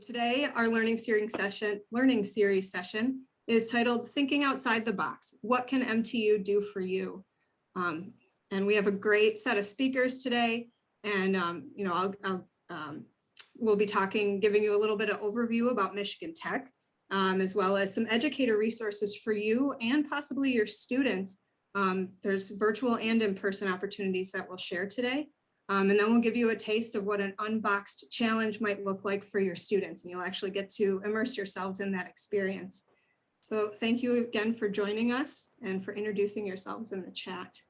Today, our learning series session is titled Thinking Outside the Box. What can MTU do for you? And we have a great set of speakers today. And we'll be giving you a little bit of overview about Michigan Tech, as well as some educator resources for you and possibly your students. There's virtual and in-person opportunities that we'll share today. And then we'll give you a taste of what an unboxed challenge might look like for your students, and you'll actually get to immerse yourselves in that experience. So thank you again for joining us and for introducing yourselves in the chat.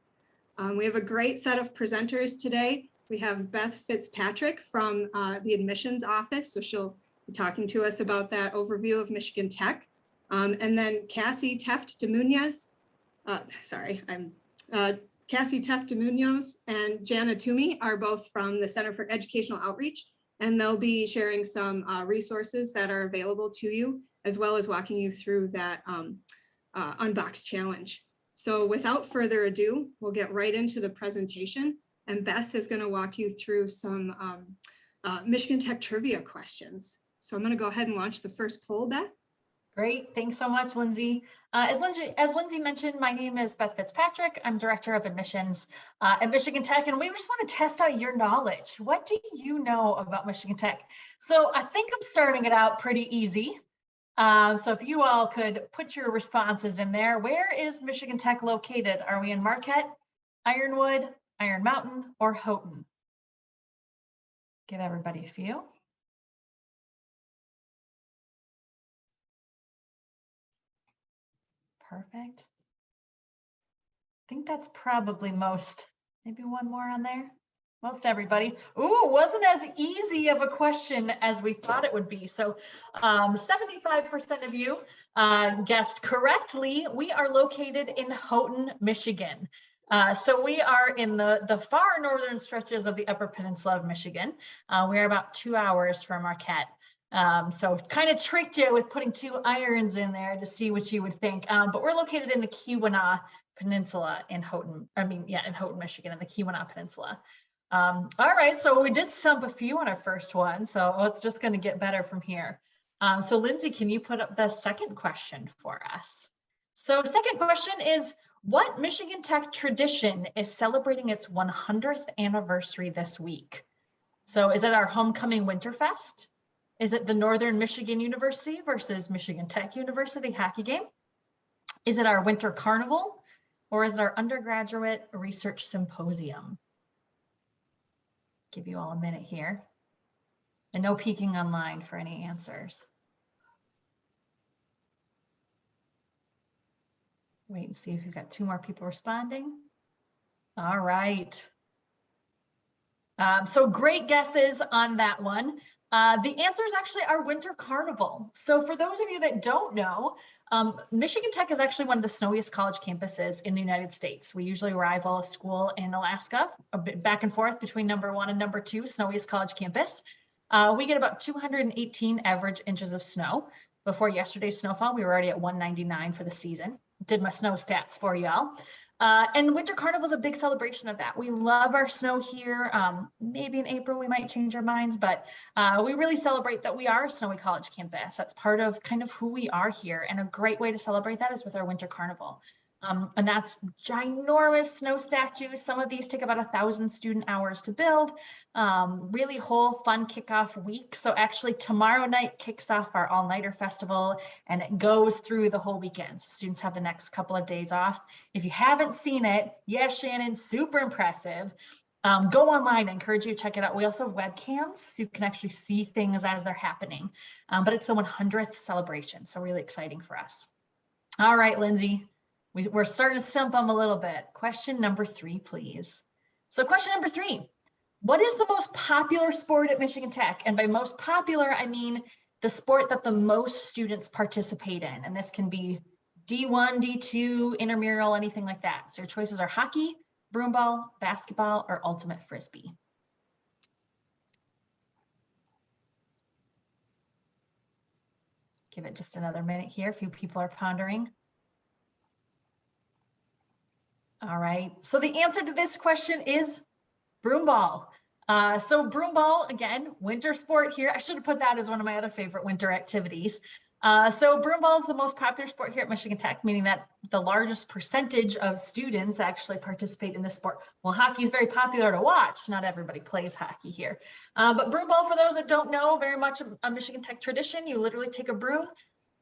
We have a great set of presenters today. We have Beth Fitzpatrick from the admissions office, so she'll be talking to us about that overview of Michigan Tech. And then Cassie Teft-DeMunoz, Cassie Teft-DeMunoz and Jana Toomey are both from the Center for Educational Outreach, and they'll be sharing some resources that are available to you, as well as walking you through that Unboxed Challenge. So without further ado, we'll get right into the presentation, and Beth is going to walk you through some Michigan Tech trivia questions. So I'm going to go ahead and launch the first poll, Beth. Great, thanks so much, Lindsay. As Lindsay mentioned, my name is Beth Fitzpatrick. I'm Director of Admissions at Michigan Tech, and we just want to test out your knowledge. What do you know about Michigan Tech? So I think I'm starting it out pretty easy. So if you all could put your responses in there. Where is Michigan Tech located? Are we in Marquette, Ironwood, Iron Mountain, or Houghton? Give everybody a few. Perfect. I think that's probably most, maybe one more on there. Most everybody. Ooh, wasn't as easy of a question as we thought it would be. So 75% of you guessed correctly. We are located in Houghton, Michigan. So we are in the far northern stretches of the Upper Peninsula of Michigan. We are about 2 hours from Marquette. So kind of tricked you with putting 2 irons in there to see what you would think. But we're located in the Keweenaw Peninsula in Houghton, in Houghton, Michigan, in the Keweenaw Peninsula. All right, so we did stump a few on our first one, so it's just going to get better from here. So Lindsay, can you put up the second question for us? So second question is, what Michigan Tech tradition is celebrating its 100th anniversary this week? So is it our homecoming Winterfest? Is it the Northern Michigan University versus Michigan Tech University hockey game? Is it our winter carnival? Or is it our undergraduate research symposium? Give you all a minute here. And no peeking online for any answers. Wait and see if we've got 2 more people responding. All right. So great guesses on that one. The answer is actually our winter carnival. So for those of you that don't know, Michigan Tech is actually one of the snowiest college campuses in the United States. We usually rival a school in Alaska, a bit back and forth between #1 and #2, snowiest college campus. We get about 218 average inches of snow. Before yesterday's snowfall, we were already at 199 for the season. Did my snow stats for y'all. And Winter Carnival is a big celebration of that. We love our snow here. Maybe in April we might change our minds, but we really celebrate that we are a snowy college campus. That's part of kind of who we are here. And a great way to celebrate that is with our Winter Carnival. And that's ginormous snow statues. Some of these take about 1,000 student hours to build. Really whole fun kickoff week. So actually tomorrow night kicks off our all-nighter festival, and it goes through the whole weekend. So students have the next couple of days off. If you haven't seen it, yes, Shannon, super impressive. Go online. I encourage you to check it out. We also have webcams, so you can actually see things as they're happening. But it's the 100th celebration, so really exciting for us. All right, Lindsay. We're starting to stump them a little bit. Question number 3, please. So question number 3, what is the most popular sport at Michigan Tech? And by most popular, I mean the sport that the most students participate in. And this can be D1, D2, intramural, anything like that. So your choices are hockey, broomball, basketball, or ultimate frisbee. Give it just another minute here. A few people are pondering. All right, so the answer to this question is broomball. So broomball, again, winter sport here. I should have put that as one of my other favorite winter activities. So broomball is the most popular sport here at Michigan Tech, meaning that the largest percentage of students actually participate in this sport. Well, hockey is very popular to watch. Not everybody plays hockey here. But broomball, for those that don't know, very much a Michigan Tech tradition. You literally take a broom,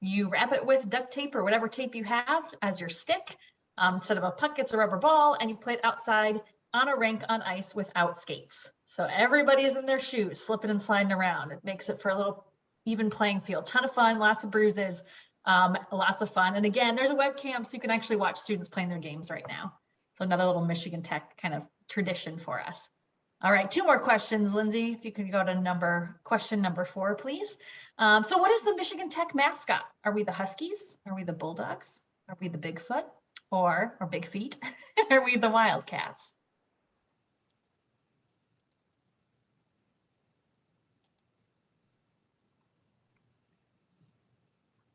you wrap it with duct tape or whatever tape you have as your stick. Instead of a puck, it's a rubber ball, and you play it outside on a rink on ice without skates. So everybody's in their shoes, slipping and sliding around. It makes it for a little even playing field. Ton of fun, lots of bruises, lots of fun. And again, there's a webcam, so you can actually watch students playing their games right now. So another little Michigan Tech kind of tradition for us. All right, 2 more questions, Lindsay. If you could go to question number 4, please. So what is the Michigan Tech mascot? Are we the Huskies? Are we the Bulldogs? Are we the Bigfoot? Or Big Feet? Are we the Wildcats?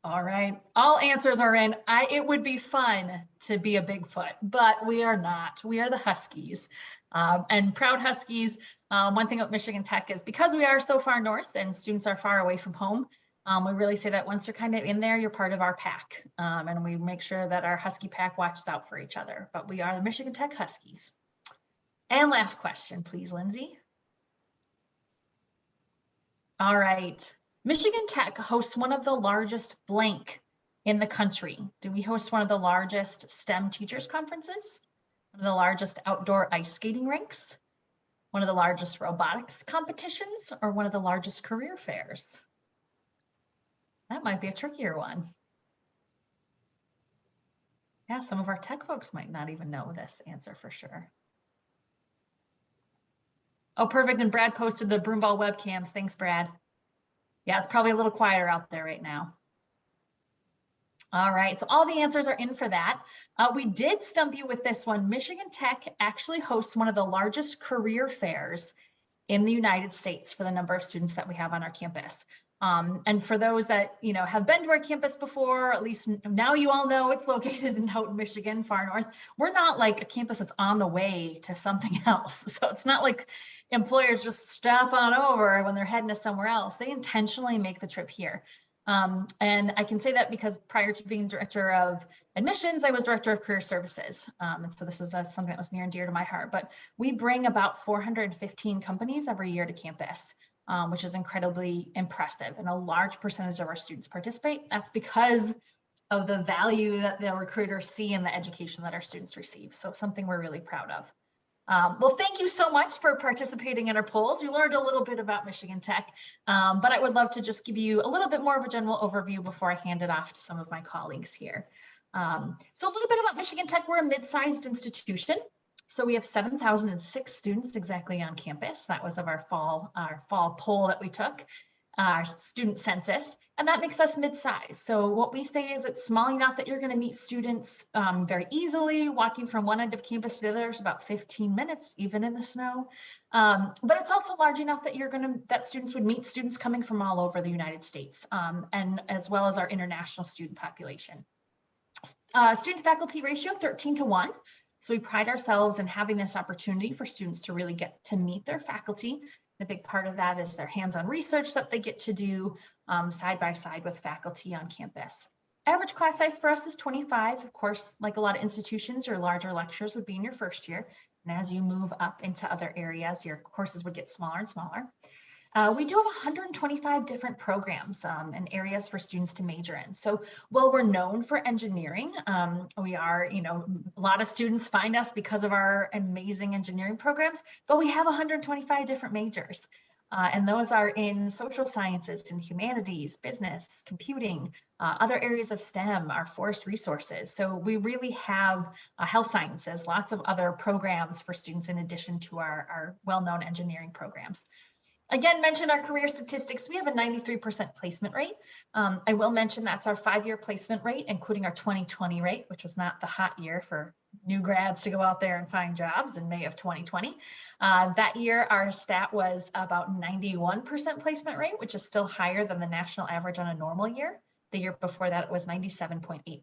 All right, all answers are in. It would be fun to be a Bigfoot, but we are not. We are the Huskies. And proud Huskies, one thing about Michigan Tech is because we are so far north and students are far away from home, we really say that once you're kind of in there, you're part of our pack. And we make sure that our Husky pack watches out for each other, but we are the Michigan Tech Huskies. And last question, please, Lindsay. All right. Michigan Tech hosts one of the largest blank in the country. Do we host one of the largest STEM teachers conferences? One of the largest outdoor ice skating rinks? One of the largest robotics competitions? Or one of the largest career fairs? That might be a trickier one. Yeah, some of our tech folks might not even know this answer for sure. Oh, perfect. And Brad posted the broomball webcams. Thanks, Brad. Yeah, it's probably a little quieter out there right now. All right, so all the answers are in for that. We did stump you with this one. Michigan Tech actually hosts one of the largest career fairs in the United States for the number of students that we have on our campus. And for those that have been to our campus before, or at least now you all know it's located in Houghton, Michigan, far north. We're not like a campus that's on the way to something else. So it's not like employers just stop on over when they're heading to somewhere else. They intentionally make the trip here. And I can say that because prior to being director of admissions, I was director of career services. And so this was something that was near and dear to my heart. But we bring about 415 companies every year to campus, which is incredibly impressive. And a large percentage of our students participate. That's because of the value that the recruiters see in the education that our students receive. So something we're really proud of. Well, thank you so much for participating in our polls. You learned a little bit about Michigan Tech, but I would love to just give you a little bit more of a general overview before I hand it off to some of my colleagues here. So a little bit about Michigan Tech. We're a mid-sized institution. So we have 7,006 students exactly on campus. That was of our fall poll that we took, our student census, and that makes us mid-size. So what we say is it's small enough that you're going to meet students very easily. Walking from one end of campus to the other is about 15 minutes, even in the snow. But it's also large enough that that students would meet students coming from all over the United States, and as well as our international student population. Student-faculty ratio 13:1. So we pride ourselves in having this opportunity for students to really get to meet their faculty. A big part of that is their hands-on research that they get to do side by side with faculty on campus. Average class size for us is 25. Of course, like a lot of institutions, your larger lectures would be in your first year. And as you move up into other areas, your courses would get smaller and smaller. We do have 125 different programs and areas for students to major in. So while we're known for engineering, we are, a lot of students find us because of our amazing engineering programs, but we have 125 different majors. And those are in social sciences and humanities, business, computing, other areas of STEM, our forest resources. So we really have health sciences, lots of other programs for students in addition to our well-known engineering programs. Again, mentioned our career statistics. We have a 93% placement rate. I will mention that's our 5-year placement rate, including our 2020 rate, which was not the hot year for new grads to go out there and find jobs in May of 2020. That year, our stat was about 91% placement rate, which is still higher than the national average on a normal year. The year before that, it was 97.8%.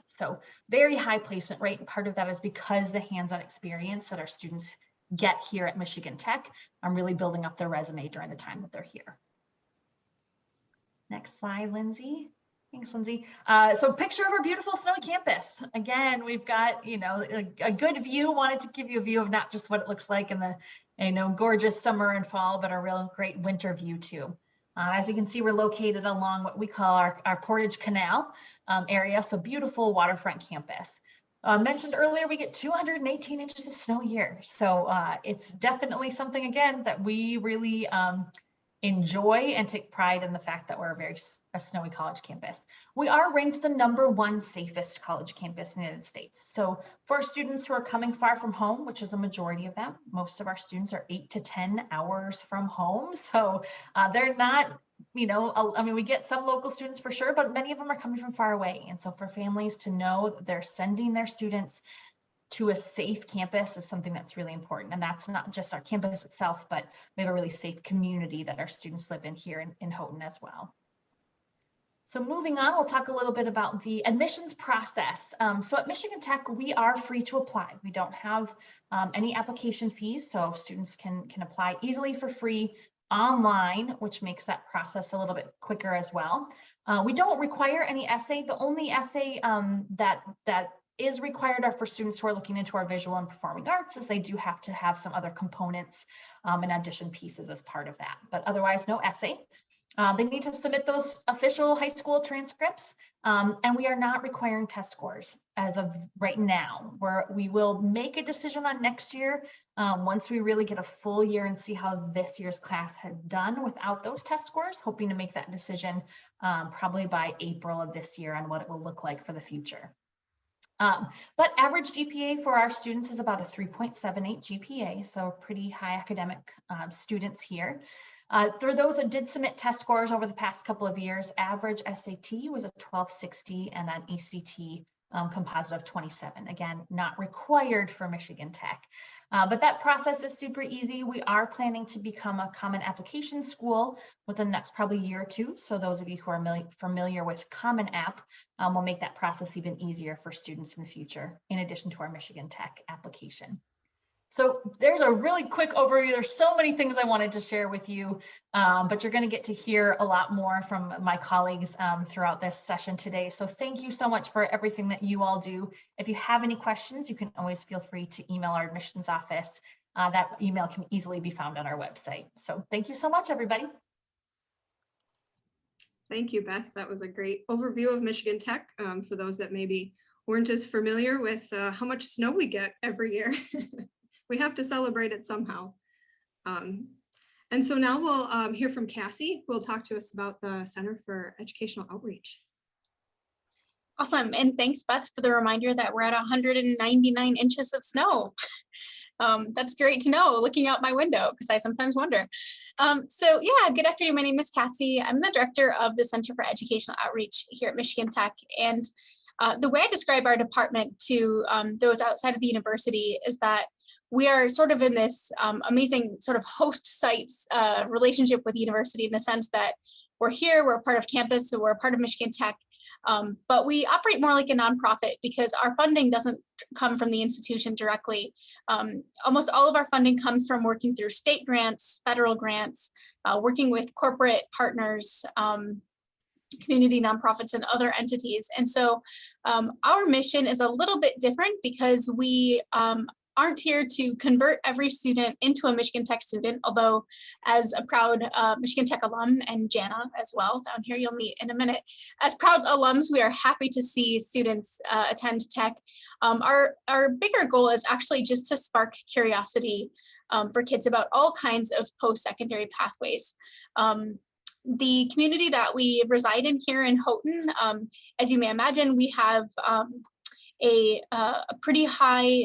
So very high placement rate. Part of that is because the hands-on experience that our students get here at Michigan Tech, really building up their resume during the time that they're here. Next slide, Lindsay. Thanks, Lindsay. So picture of our beautiful snowy campus. Again, we've got, you know, a good view. Wanted to give you a view of not just what it looks like in the, you know, gorgeous summer and fall, but a real great winter view too. As you can see, we're located along what we call our Portage Canal area, so beautiful waterfront campus. Mentioned earlier, we get 218 inches of snow a year. So it's definitely something, again, that we really enjoy and take pride in the fact that we're a snowy college campus. We are ranked the #1 safest college campus in the United States. So for students who are coming far from home, which is a majority of them, most of our students are 8 to 10 hours from home. So they're not, you know, I mean, we get some local students for sure, but many of them are coming from far away. And so for families to know that they're sending their students to a safe campus is something that's really important. And that's not just our campus itself, but we have a really safe community that our students live in here in Houghton as well. So moving on, we'll talk a little bit about the admissions process. So at Michigan Tech, we are free to apply. We don't have any application fees, so students can apply easily for free online, which makes that process a little bit quicker as well. We don't require any essay. The only essay that is required are for students who are looking into our visual and performing arts, as they do have to have some other components and addition pieces as part of that, but otherwise no essay. They need to submit those official high school transcripts, and we are not requiring test scores as of right now. We will make a decision on next year once we really get a full year and see how this year's class had done without those test scores, hoping to make that decision probably by April of this year on what it will look like for the future. But average GPA for our students is about a 3.78 GPA, so pretty high academic students here. For those that did submit test scores over the past couple of years, average SAT was a 1260 and an ECT composite of 27. Again, not required for Michigan Tech. But that process is super easy. We are planning to become a common application school within the next probably year or two. So those of you who are familiar with Common App will make that process even easier for students in the future, in addition to our Michigan Tech application. So there's a really quick overview. There's so many things I wanted to share with you, but you're going to get to hear a lot more from my colleagues throughout this session today. So thank you so much for everything that you all do. If you have any questions, you can always feel free to email our admissions office. That email can easily be found on our website. So thank you so much, everybody. Thank you, Beth. That was a great overview of Michigan Tech for those that maybe weren't as familiar with how much snow we get every year. We have to celebrate it somehow. And so now we'll hear from Cassie, who will talk to us about the Center for Educational Outreach. Awesome. And thanks, Beth, for the reminder that we're at 199 inches of snow. That's great to know, looking out my window, because I sometimes wonder. So yeah, good afternoon. My name is Cassie. I'm the director of the Center for Educational Outreach here at Michigan Tech. And the way I describe our department to those outside of the university is that we are sort of in this amazing sort of host sites relationship with the university, in the sense that we're here, we're a part of campus, so we're a part of Michigan Tech, but we operate more like a nonprofit because our funding doesn't come from the institution directly. Almost all of our funding comes from working through state grants, federal grants, working with corporate partners, community nonprofits and other entities. And so our mission is a little bit different because we aren't here to convert every student into a Michigan Tech student, although as a proud Michigan Tech alum, and Jana as well, down here you'll meet in a minute, as proud alums, we are happy to see students attend Tech. Our bigger goal is actually just to spark curiosity for kids about all kinds of post-secondary pathways. The community that we reside in here in Houghton, as you may imagine, we have a pretty high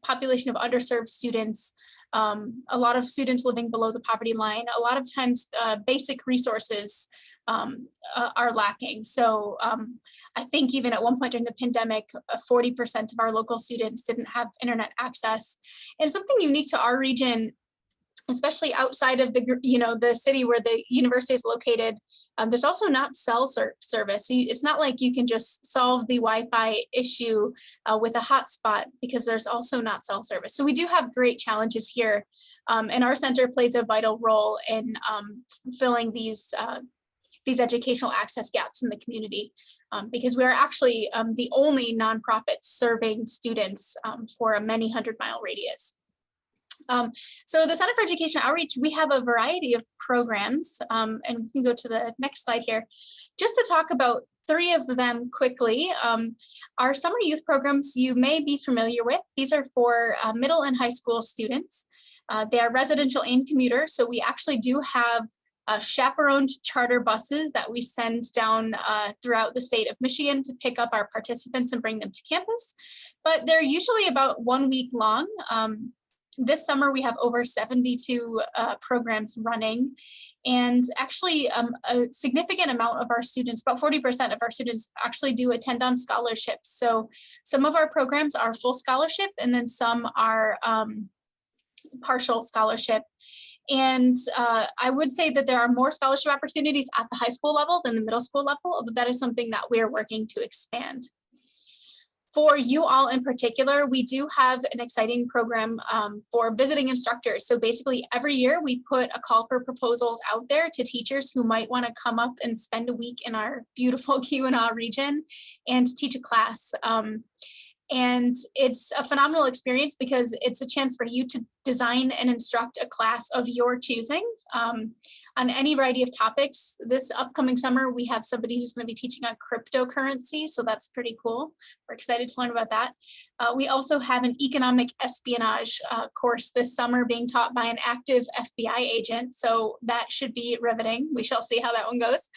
population of underserved students, a lot of students living below the poverty line. A lot of times basic resources are lacking. So I think even at one point during the pandemic, 40% of our local students didn't have internet access. And something unique to our region especially outside of the city where the university is located. There's also not cell service. So it's not like you can just solve the Wi-Fi issue with a hotspot, because there's also not cell service. So we do have great challenges here, and our center plays a vital role in filling these educational access gaps in the community, because we are actually the only nonprofit serving students for a many 100-mile radius. So the Center for Education Outreach, we have a variety of programs, and we can go to the next slide here, just to talk about 3 of them quickly. Our summer youth programs you may be familiar with. These are for middle and high school students. They are residential and commuter, so we actually do have chaperoned charter buses that we send down throughout the state of Michigan to pick up our participants and bring them to campus. But they're usually about 1 week long. This summer, we have over 72 programs running, and actually a significant amount of our students, about 40% of our students, actually do attend on scholarships. So some of our programs are full scholarship, and then some are partial scholarship. And I would say that there are more scholarship opportunities at the high school level than the middle school level, but that is something that we're working to expand. For you all in particular, we do have an exciting program for visiting instructors. So basically every year we put a call for proposals out there to teachers who might want to come up and spend a week in our beautiful Keweenaw region and teach a class. And it's a phenomenal experience because it's a chance for you to design and instruct a class of your choosing on any variety of topics. This upcoming summer, we have somebody who's going to be teaching on cryptocurrency, so that's pretty cool. We're excited to learn about that. We also have an economic espionage course this summer being taught by an active FBI agent, so that should be riveting. We shall see how that one goes.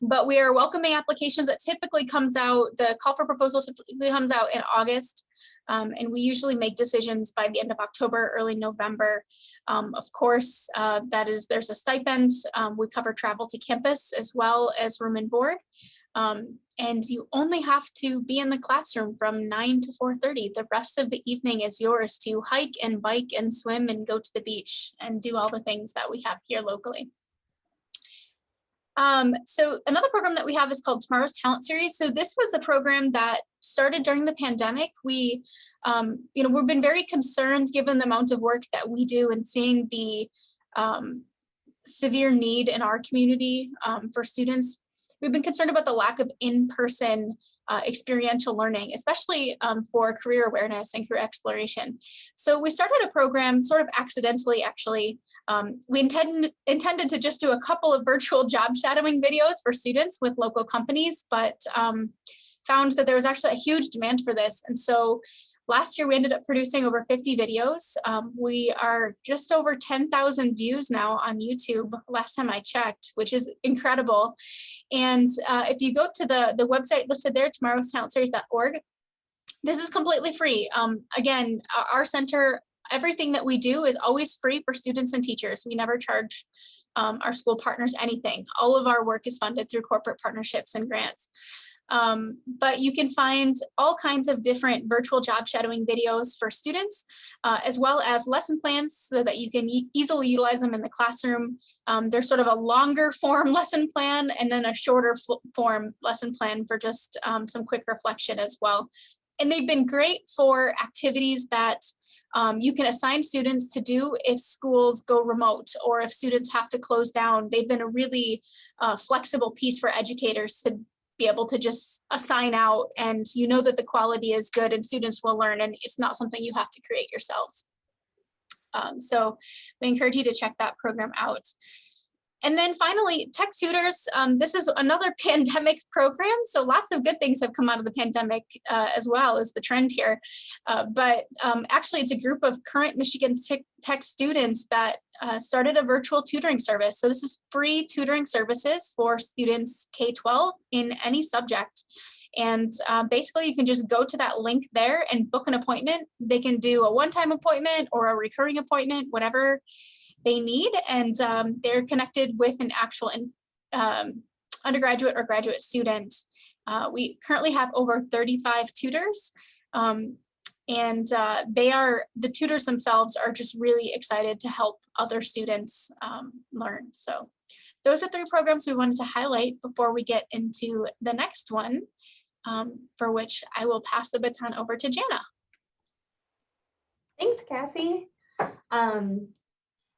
But we are welcoming applications. That typically comes out, the call for proposals typically comes out in August. And we usually make decisions by the end of October, early November. Of course, there's a stipend. We cover travel to campus as well as room and board. And you only have to be in the classroom from 9 to 4:30. The rest of the evening is yours to hike and bike and swim and go to the beach and do all the things that we have here locally. So another program that we have is called Tomorrow's Talent Series. So this was a program that started during the pandemic. We've been very concerned, given the amount of work that we do and seeing the severe need in our community for students. We've been concerned about the lack of in-person experiential learning, especially for career awareness and career exploration. So we started a program sort of accidentally, actually. We intended to just do a couple of virtual job shadowing videos for students with local companies, but found that there was actually a huge demand for this. And so last year we ended up producing over 50 videos. We are just over 10,000 views now on YouTube, last time I checked, which is incredible. And if you go to the website listed there, tomorrowstalentseries.org, this is completely free. Again, our center, everything that we do is always free for students and teachers. We never charge our school partners anything. All of our work is funded through corporate partnerships and grants. But you can find all kinds of different virtual job shadowing videos for students, as well as lesson plans so that you can easily utilize them in the classroom. There's sort of a longer form lesson plan and then a shorter form lesson plan for just some quick reflection as well. And they've been great for activities that you can assign students to do if schools go remote or if students have to close down. They've been a really flexible piece for educators to be able to just assign out, and you know that the quality is good and students will learn, and it's not something you have to create yourselves. So we encourage you to check that program out. And then finally, Tech Tutors. This is another pandemic program. So lots of good things have come out of the pandemic as well as the trend here. But actually, it's a group of current Michigan Tech students that started a virtual tutoring service. So this is free tutoring services for students K-12 in any subject. And basically, you can just go to that link there and book an appointment. They can do a one-time appointment or a recurring appointment, whatever they need, and they're connected with an actual undergraduate or graduate student. We currently have over 35 tutors, And the tutors themselves are just really excited to help other students learn. So those are 3 programs we wanted to highlight before we get into the next one, for which I will pass the baton over to Jana. Thanks, Cassie.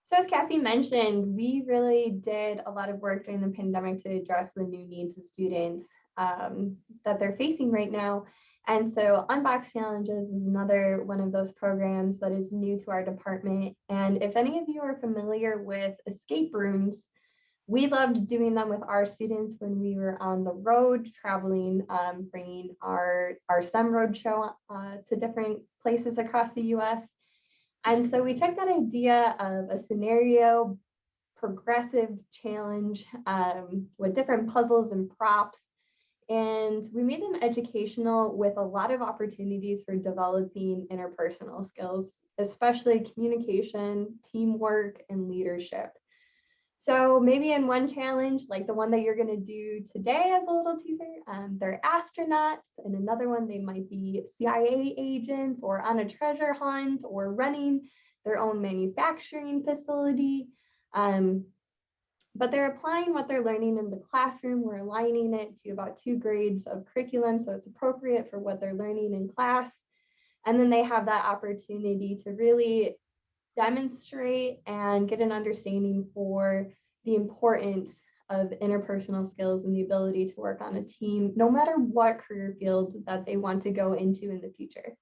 So as Cassie mentioned, we really did a lot of work during the pandemic to address the new needs of students that they're facing right now. And so Unboxed Challenges is another one of those programs that is new to our department. And if any of you are familiar with escape rooms, we loved doing them with our students when we were on the road, traveling, bringing our STEM Roadshow to different places across the US. And so we took that idea of a scenario progressive challenge with different puzzles and props, and we made them educational with a lot of opportunities for developing interpersonal skills, especially communication, teamwork, and leadership. So maybe in one challenge, like the one that you're going to do today as a little teaser, they're astronauts. In another one, they might be CIA agents or on a treasure hunt or running their own manufacturing facility. But they're applying what they're learning in the classroom. We're aligning it to about 2 grades of curriculum, so it's appropriate for what they're learning in class. And then they have that opportunity to really demonstrate and get an understanding for the importance of interpersonal skills and the ability to work on a team, no matter what career field that they want to go into in the future.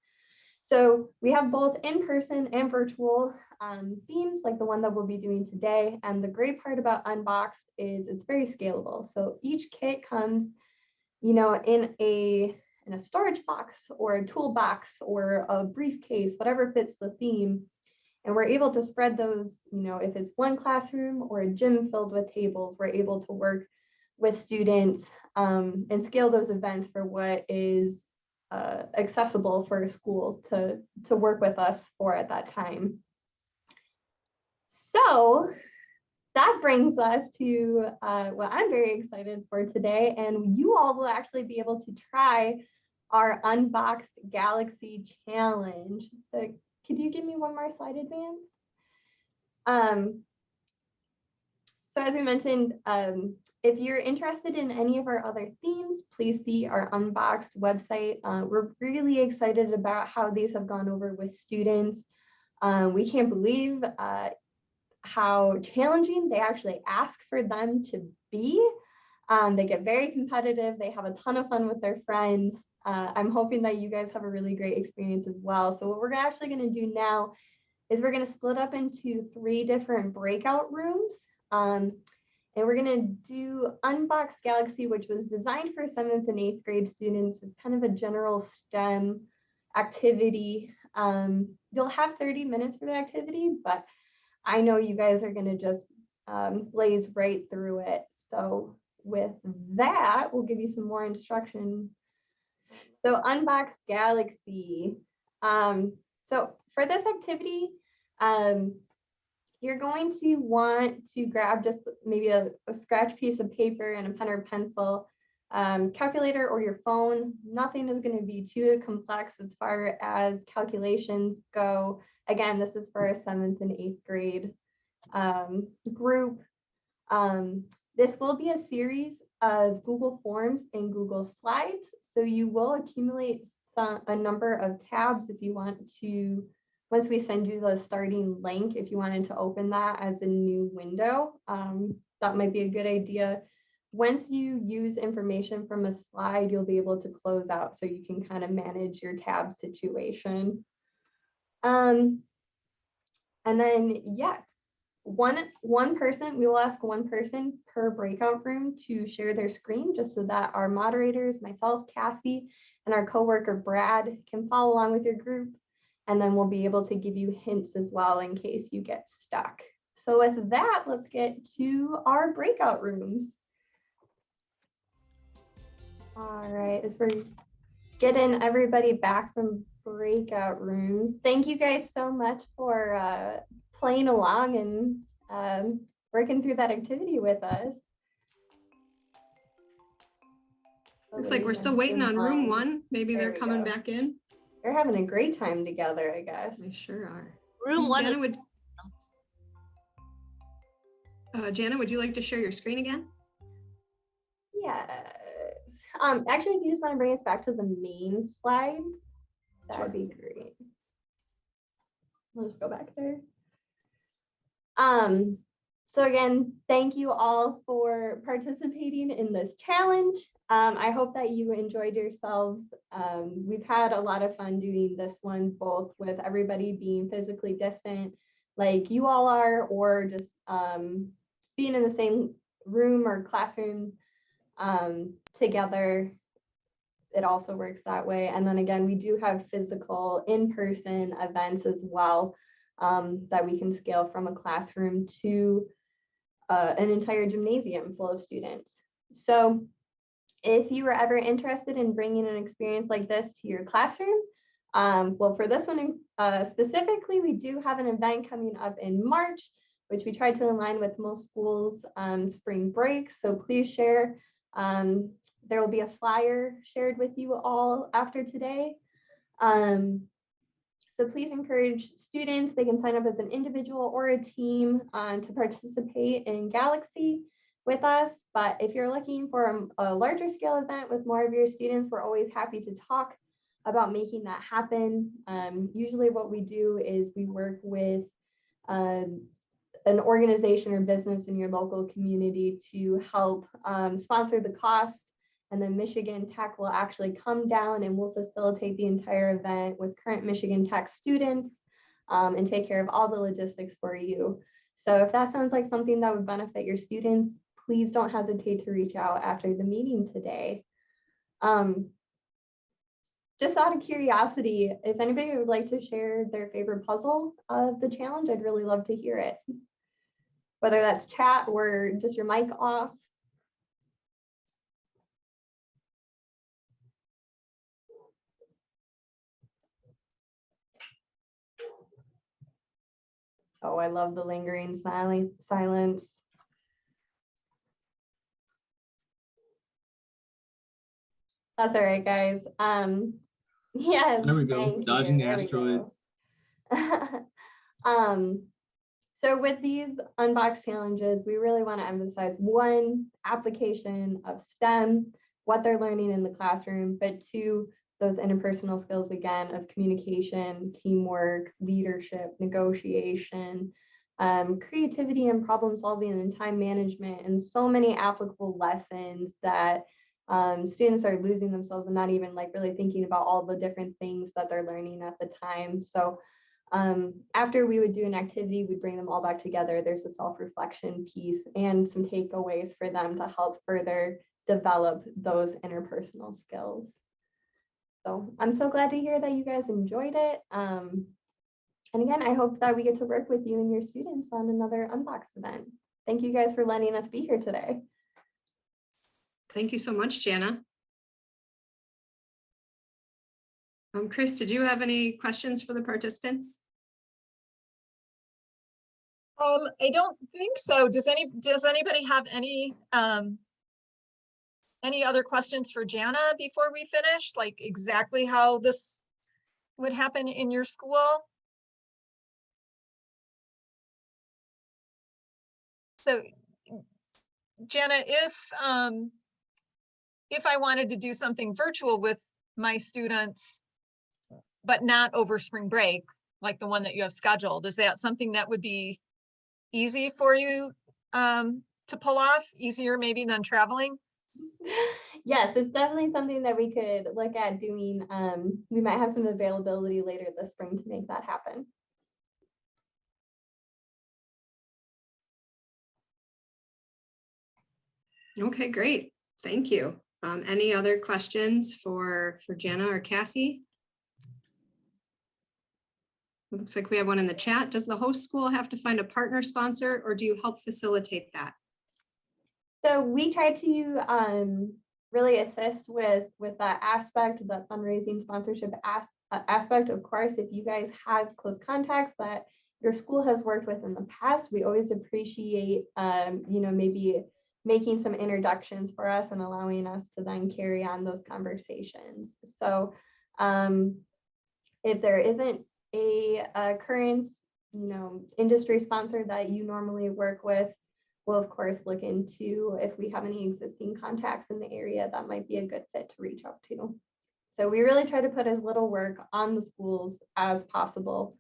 So we have both in-person and virtual themes like the one that we'll be doing today. And the great part about Unboxed is it's very scalable. So each kit comes, in a storage box or a toolbox or a briefcase, whatever fits the theme. And we're able to spread those, if it's one classroom or a gym filled with tables, we're able to work with students and scale those events for what is accessible for a school to work with us for at that time. So that brings us to what I'm very excited for today, and you all will actually be able to try our Unboxed Galaxy Challenge. So could you give me one more slide, Advance? So as we mentioned, if you're interested in any of our other themes, please see our Unboxed website. We're really excited about how these have gone over with students. We can't believe how challenging they actually ask for them to be. They get very competitive. They have a ton of fun with their friends. I'm hoping that you guys have a really great experience as well. So what we're actually going to do now is we're going to split up into 3 different breakout rooms. And we're going to do Unboxed Galaxy, which was designed for 7th and 8th grade students as kind of a general STEM activity. You'll have 30 minutes for the activity, but I know you guys are going to just blaze right through it. So with that, we'll give you some more instruction. So Unboxed Galaxy. So for this activity, you're going to want to grab just maybe a scratch piece of paper and a pen or pencil, calculator or your phone. Nothing is going to be too complex as far as calculations go. Again, this is for a 7th and 8th grade group. This will be a series of Google Forms and Google Slides. So you will accumulate a number of tabs if you want to. Once we send you the starting link, if you wanted to open that as a new window, that might be a good idea. Once you use information from a slide, you'll be able to close out so you can kind of manage your tab situation. And then, yes, one person, we will ask one person per breakout room to share their screen just so that our moderators, myself, Cassie, and our coworker, Brad, can follow along with your group. And then we'll be able to give you hints as well in case you get stuck. So with that, let's get to our breakout rooms. All right, as we're getting everybody back from breakout rooms, thank you guys so much for playing along and working through that activity with us. Looks like we're still waiting on room 1. Maybe they're coming back in. they're having a great time together, I guess. They sure are. Room one is Jana, would you like to share your screen again? Yes. Actually, if you just want to bring us back to the main slides, that would be great. We'll just go back there. So again, thank you all for participating in this challenge. I hope that you enjoyed yourselves. We've had a lot of fun doing this one, both with everybody being physically distant like you all are, or just being in the same room or classroom together. It also works that way. And then again, we do have physical in-person events as well, that we can scale from a classroom to an entire gymnasium full of students. So if you were ever interested in bringing an experience like this to your classroom, well, for this one specifically, we do have an event coming up in March, which we tried to align with most schools' spring break. So please share. There will be a flyer shared with you all after today. So please encourage students. They can sign up as an individual or a team to participate in Galaxy with us. But if you're looking for a larger scale event with more of your students, we're always happy to talk about making that happen. Usually what we do is we work with an organization or business in your local community to help sponsor the cost. And then Michigan Tech will actually come down and we'll facilitate the entire event with current Michigan Tech students and take care of all the logistics for you. So if that sounds like something that would benefit your students, please don't hesitate to reach out after the meeting today. Just out of curiosity, if anybody would like to share their favorite puzzle of the challenge, I'd really love to hear it. Whether that's chat or just your mic off. Oh, I love the lingering silence. That's all right, guys. Yeah. There we go. Dodging the There we asteroids. go. So with these Unboxed Challenges, we really want to emphasize one, application of STEM, what they're learning in the classroom, but two, those interpersonal skills again of communication, teamwork, leadership, negotiation, creativity and problem solving and time management, and so many applicable lessons that students are losing themselves and not even like really thinking about all the different things that they're learning at the time. So after we would do an activity, we'd bring them all back together. There's a self-reflection piece and some takeaways for them to help further develop those interpersonal skills. So I'm so glad to hear that you guys enjoyed it. And again, I hope that we get to work with you and your students on another Unboxed event. Thank you guys for letting us be here today. Thank you so much, Jana. Chris, did you have any questions for the participants? I don't think so. Does anybody have any other questions for Jana before we finish? Like exactly how this would happen in your school? So Jana, if I wanted to do something virtual with my students, but not over spring break, like the one that you have scheduled, is that something that would be easy for you to pull off, easier maybe than traveling? Yes, it's definitely something that we could look at doing. We might have some availability later this spring to make that happen. Okay, great. Thank you. Any other questions for Jana or Cassie? It looks like we have one in the chat. Does the host school have to find a partner sponsor or do you help facilitate that? So we try to really assist with that aspect, that fundraising sponsorship aspect. Of course, if you guys have close contacts that your school has worked with in the past, we always appreciate, maybe making some introductions for us and allowing us to then carry on those conversations. So If there isn't a current, industry sponsor that you normally work with, we'll of course look into if we have any existing contacts in the area that might be a good fit to reach out to. So we really try to put as little work on the schools as possible.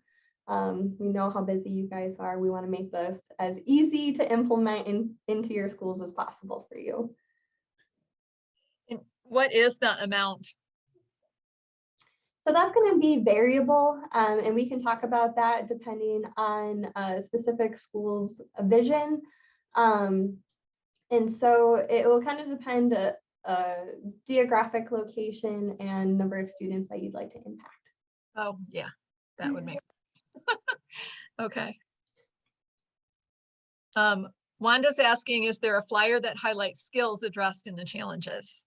We know how busy you guys are. We want to make this as easy to implement into your schools as possible for you. And what is the amount? So that's going to be variable, and we can talk about that depending on a specific school's vision. And so it will kind of depend geographic location and number of students that you'd like to impact. Oh, yeah, that would make sense. Okay. Wanda's asking, is there a flyer that highlights skills addressed in the challenges?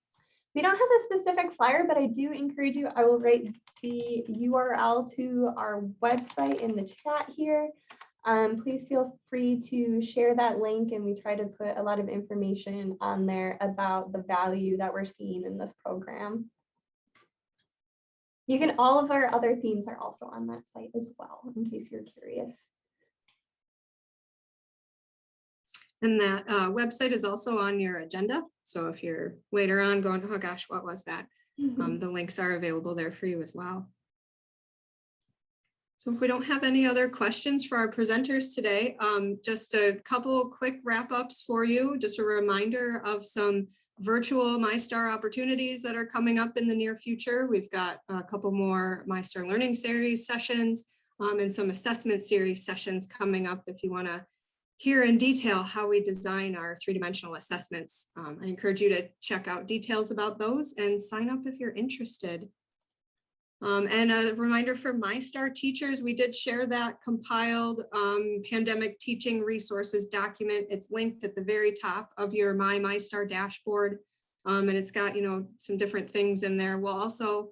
We don't have a specific flyer, but I do encourage you, I will write the URL to our website in the chat here. Please feel free to share that link, and we try to put a lot of information on there about the value that we're seeing in this program. All of our other themes are also on that site as well, in case you're curious. And that website is also on your agenda. So if you're later on going, oh gosh, what was that? The links are available there for you as well. So if we don't have any other questions for our presenters today, just a couple quick wrap-ups for you. Just a reminder of some virtual MyStar opportunities that are coming up in the near future. We've got a couple more MyStar Learning Series sessions and some assessment series sessions coming up if you want to hear in detail how we design our three-dimensional assessments. I encourage you to check out details about those and sign up if you're interested. And a reminder for MyStar teachers, we did share that compiled pandemic teaching resources document. It's linked at the very top of your MyStar dashboard. And it's got, some different things in there. We'll also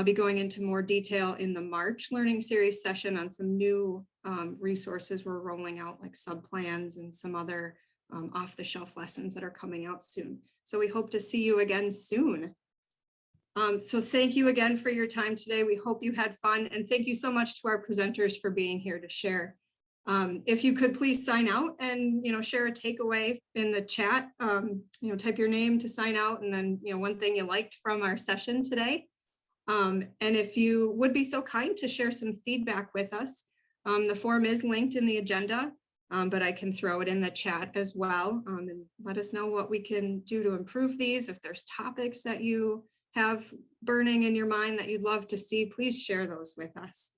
be going into more detail in the March Learning Series session on some new resources we're rolling out, like subplans and some other off-the-shelf lessons that are coming out soon. So we hope to see you again soon. So thank you again for your time today. We hope you had fun, and thank you so much to our presenters for being here to share. If you could please sign out and share a takeaway in the chat, type your name to sign out, and then one thing you liked from our session today. And if you would be so kind to share some feedback with us, the form is linked in the agenda, but I can throw it in the chat as well, and let us know what we can do to improve these. If there's topics that you have burning in your mind that you'd love to see, please share those with us.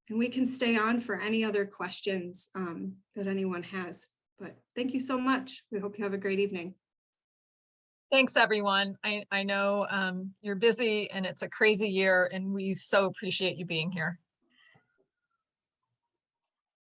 And we can stay on for any other questions that anyone has. But thank you so much. We hope you have a great evening. Thanks, everyone. I know you're busy and it's a crazy year, and we so appreciate you being here.